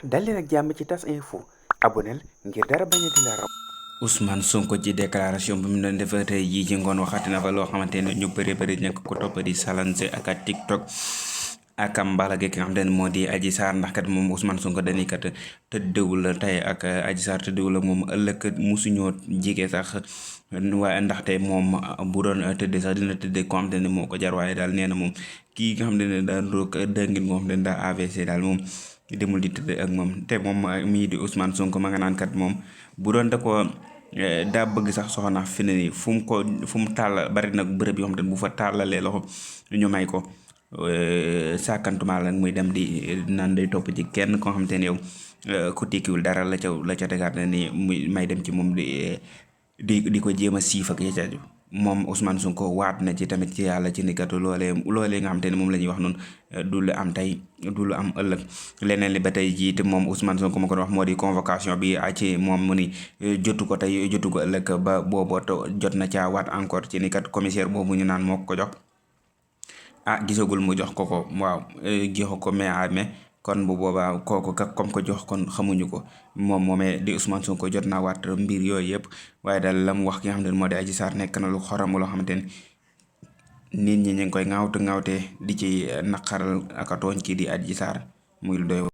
dal leen ak jàmm ci tas info aboneel ngir dara bañ a di la raw. Ousmane Sonko ci déclaration bi mu doon def tey jii ci ngoon waxati na fa loo xamante ne ñu bëri ñàkk ko topp di salance ak TikTok ak mbala gi nga xamante ne moo di Adji Sarr ndax kat moom Ousmane Sonko dañuy kat tëddewul tey ak Adji Sarr tëddewul moom ëllëg musuñoo jige sax waaye ndaxte moom bu doon tëddee sax dina tëddee ko xamante ne moo ko jar waaye daal nee na moom kii nga xamante ne daa roog dëngin moo xam ne daa AVC daal moom demul di tëdd ak moom te moom mii di Ousmane Sonko ma nga naan kat moom bu doon da ko daa bëgg sax soxna fi ne nii fu mu tàll bari nag bërëb yoo xam te ne bu fa tàllalee loxo ñu may ko sàkkantuma la muy dem di naan day topp ci kenn koo xam te ne yow ku tekkiwul dara la ca tegaat ne ni muy may dem ci moom di ko jéem a siif ak ya moom Ousmane Sonko waat na ci tamit ci yàlla ci ni kat loolee nga xam te ne moom la ñuy wax noonu du lu am tey du lu am ëllëg leneen li ba tey jii te moom Ousmane Sonko ma ko wax moo di convocation bi ci moom mu ni jotu ko tey jotu ko ëllëg ba booboo jot na caa waat encore ci ni kat commissaire boobu ñu naan moo ko jox gisagul mu jox ko waaw jox ko mais à mais kon bu boobaa kooku comme ko jox kon xamuñu ko moom moomee di Ousmane Sonko jot naa waat mbir yooyu yëpp waaye daal la mu wax ki nga xam ne moo di Adji Sarr nekk na lu xorom loo xamante ne nit ñi ñu ngi koy ŋaawte di ci naqaral ak a tooñ kii di Adji Sarr muy lu doy